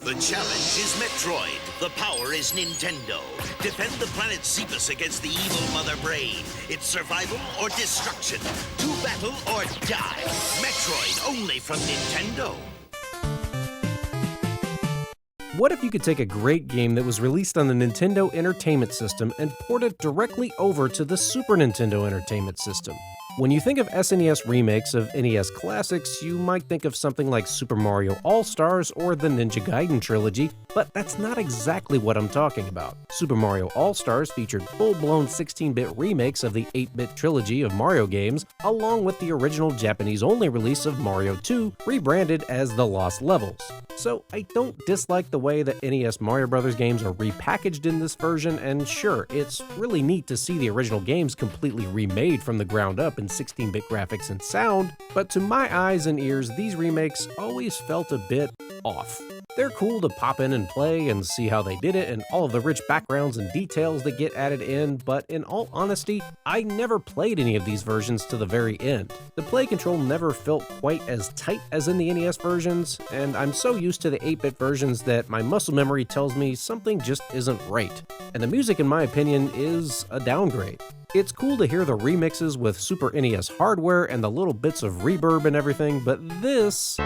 The challenge is Metroid. The power is Nintendo. Defend the planet Zebus against the evil Mother Brain. It's survival or destruction. To battle or die. Metroid only from Nintendo. What if you could take a great game that was released on the Nintendo Entertainment System and port it directly over to the Super Nintendo Entertainment System? When you think of SNES remakes of NES classics, you might think of something like Super Mario All-Stars or the Ninja Gaiden trilogy, but that's not exactly what I'm talking about. Super Mario All-Stars featured full-blown 16-bit remakes of the 8-bit trilogy of Mario games, along with the original Japanese-only release of Mario 2, rebranded as The Lost Levels. So I don't dislike the way that NES Mario Bros. Games are repackaged in this version, and sure, it's really neat to see the original games completely remade from the ground up in 16-bit graphics and sound, but to my eyes and ears, these remakes always felt a bit off. They're cool to pop in and play and see how they did it and all of the rich backgrounds and details that get added in, but in all honesty, I never played any of these versions to the very end. The play control never felt quite as tight as in the NES versions, and I'm so used to the 8-bit versions that my muscle memory tells me something just isn't right. And the music, in my opinion, is a downgrade. It's cool to hear the remixes with Super NES hardware and the little bits of reverb and everything, but this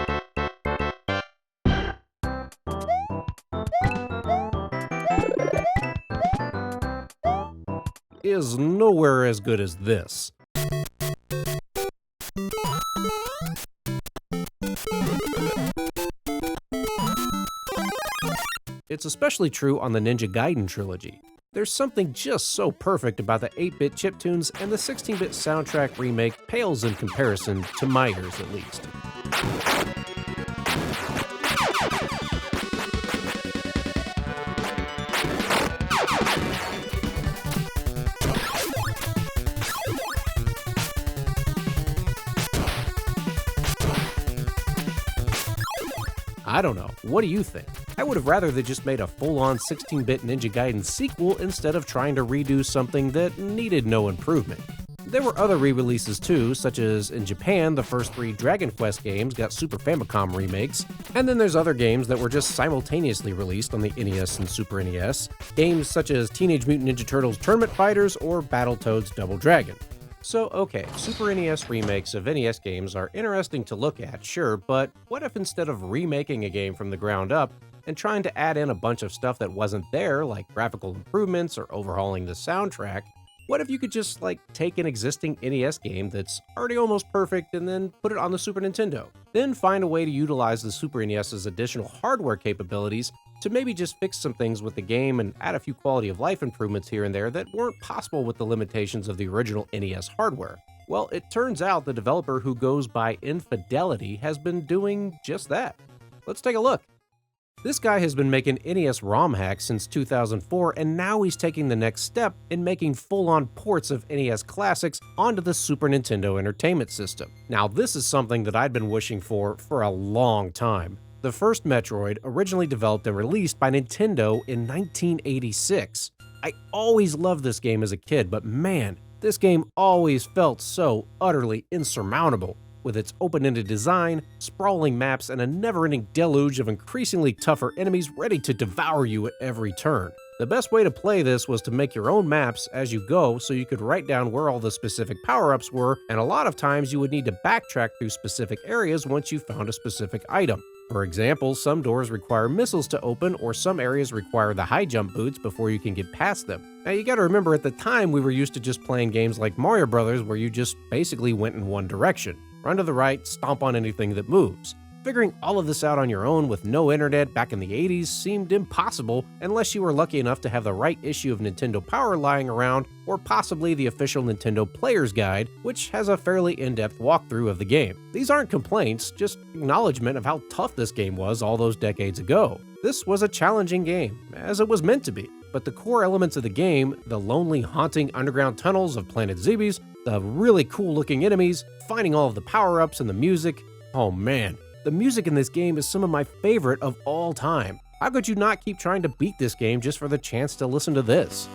is nowhere as good as this. It's especially true on the Ninja Gaiden trilogy. There's something just so perfect about the 8-bit chiptunes, and the 16-bit soundtrack remake pales in comparison, to my ears at least. I don't know, what do you think? I would have rather they just made a full-on 16-bit Ninja Gaiden sequel instead of trying to redo something that needed no improvement. There were other re-releases too, such as in Japan, the first 3 Dragon Quest games got Super Famicom remakes, and then there's other games that were just simultaneously released on the NES and Super NES, games such as Teenage Mutant Ninja Turtles Tournament Fighters or Battletoads Double Dragon. So, okay, Super NES remakes of NES games are interesting to look at, sure, but what if instead of remaking a game from the ground up and trying to add in a bunch of stuff that wasn't there, like graphical improvements or overhauling the soundtrack, what if you could just, take an existing NES game that's already almost perfect and then put it on the Super Nintendo? Then find a way to utilize the Super NES's additional hardware capabilities to maybe just fix some things with the game and add a few quality of life improvements here and there that weren't possible with the limitations of the original NES hardware. Well, it turns out the developer who goes by INFIDELITY has been doing just that. Let's take a look. This guy has been making NES ROM hacks since 2004, and now he's taking the next step in making full-on ports of NES classics onto the Super Nintendo Entertainment System. Now, this is something that I'd been wishing for a long time. The first Metroid, originally developed and released by Nintendo in 1986. I always loved this game as a kid, but man, this game always felt so utterly insurmountable. With its open-ended design, sprawling maps, and a never-ending deluge of increasingly tougher enemies ready to devour you at every turn. The best way to play this was to make your own maps as you go so you could write down where all the specific power-ups were, and a lot of times you would need to backtrack through specific areas once you found a specific item. For example, some doors require missiles to open, or some areas require the high jump boots before you can get past them. Now you gotta remember, at the time we were used to just playing games like Mario Bros. Where you just basically went in one direction. Run to the right, stomp on anything that moves. Figuring all of this out on your own with no internet back in the 80s seemed impossible unless you were lucky enough to have the right issue of Nintendo Power lying around, or possibly the official Nintendo Player's Guide, which has a fairly in-depth walkthrough of the game. These aren't complaints, just acknowledgement of how tough this game was all those decades ago. This was a challenging game, as it was meant to be. But the core elements of the game, the lonely, haunting underground tunnels of Planet Zebes, the really cool-looking enemies, finding all of the power-ups and the music, oh man. The music in this game is some of my favorite of all time. How could you not keep trying to beat this game just for the chance to listen to this?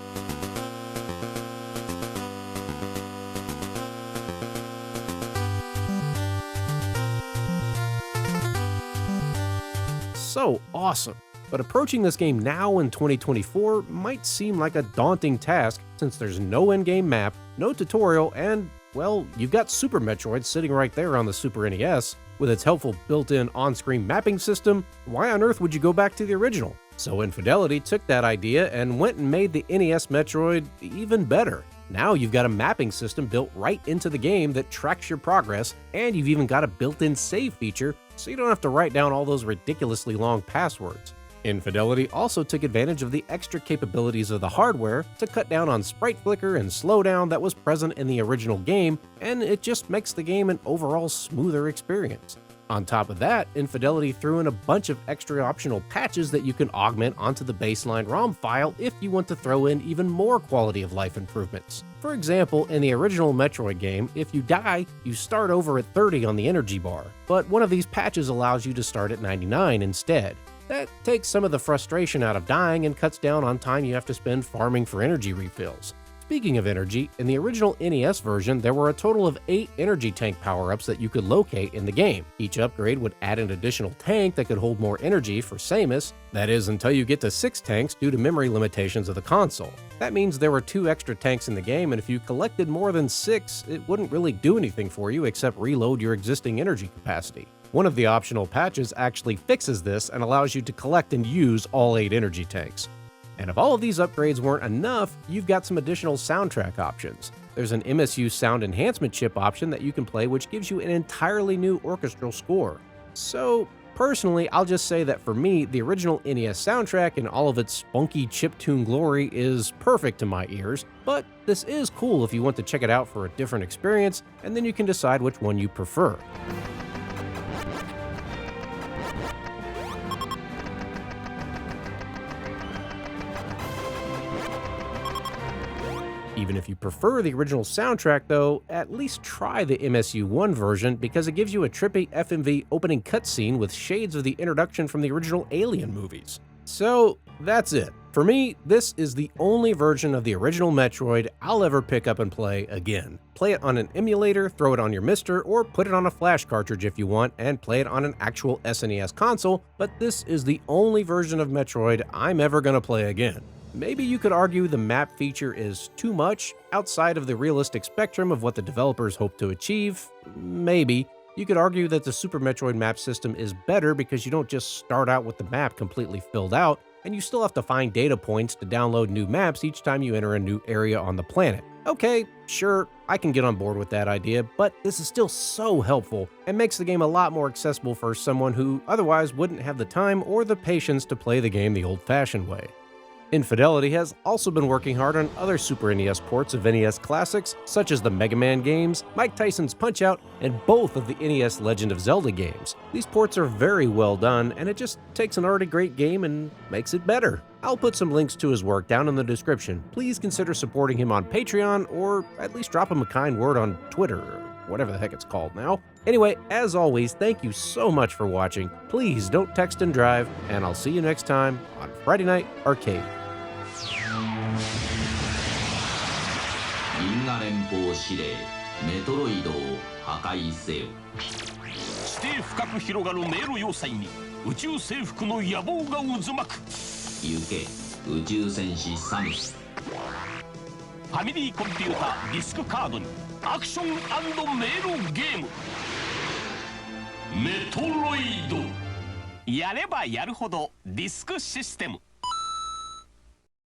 So awesome. But approaching this game now in 2024 might seem like a daunting task since there's no in-game map, no tutorial, and, well, you've got Super Metroid sitting right there on the Super NES. With its helpful built-in on-screen mapping system, why on earth would you go back to the original? So Infidelity took that idea and went and made the NES Metroid even better. Now you've got a mapping system built right into the game that tracks your progress, and you've even got a built-in save feature, so you don't have to write down all those ridiculously long passwords. Infidelity also took advantage of the extra capabilities of the hardware to cut down on sprite flicker and slowdown that was present in the original game, and it just makes the game an overall smoother experience. On top of that, Infidelity threw in a bunch of extra optional patches that you can augment onto the baseline ROM file if you want to throw in even more quality of life improvements. For example, in the original Metroid game, if you die, you start over at 30 on the energy bar, but one of these patches allows you to start at 99 instead. That takes some of the frustration out of dying and cuts down on time you have to spend farming for energy refills. Speaking of energy, in the original NES version, there were a total of 8 energy tank power-ups that you could locate in the game. Each upgrade would add an additional tank that could hold more energy for Samus, that is until you get to 6 tanks due to memory limitations of the console. That means there were 2 extra tanks in the game, and if you collected more than 6, it wouldn't really do anything for you except reload your existing energy capacity. One of the optional patches actually fixes this and allows you to collect and use all 8 energy tanks. And if all of these upgrades weren't enough, you've got some additional soundtrack options. There's an MSU sound enhancement chip option that you can play, which gives you an entirely new orchestral score. So, personally, I'll just say that for me, the original NES soundtrack in all of its funky chiptune glory is perfect to my ears, but this is cool if you want to check it out for a different experience, and then you can decide which one you prefer. Even if you prefer the original soundtrack though, at least try the MSU1 version because it gives you a trippy FMV opening cutscene with shades of the introduction from the original Alien movies. So that's it. For me, this is the only version of the original Metroid I'll ever pick up and play again. Play it on an emulator, throw it on your Mister, or put it on a flash cartridge if you want, and play it on an actual SNES console, but this is the only version of Metroid I'm ever gonna play again. Maybe you could argue the map feature is too much, outside of the realistic spectrum of what the developers hope to achieve. Maybe. You could argue that the Super Metroid map system is better because you don't just start out with the map completely filled out, and you still have to find data points to download new maps each time you enter a new area on the planet. Okay, sure, I can get on board with that idea, but this is still so helpful and makes the game a lot more accessible for someone who otherwise wouldn't have the time or the patience to play the game the old-fashioned way. Infidelity has also been working hard on other Super NES ports of NES classics, such as the Mega Man games, Mike Tyson's Punch-Out!, and both of the NES Legend of Zelda games. These ports are very well done, and it just takes an already great game and makes it better. I'll put some links to his work down in the description. Please consider supporting him on Patreon, or at least drop him a kind word on Twitter, or whatever the heck it's called now. Anyway, as always, thank you so much for watching. Please don't text and drive, and I'll see you next time on Friday Night Arcade. 銀河連邦司令メトロイドを破壊せよ地底深く広がる迷路要塞に宇宙征服の野望が渦巻く行け宇宙戦士サムスファミリーコンピュータディスクカードにアクション&迷路ゲームメトロイドやればやるほどディスクシステム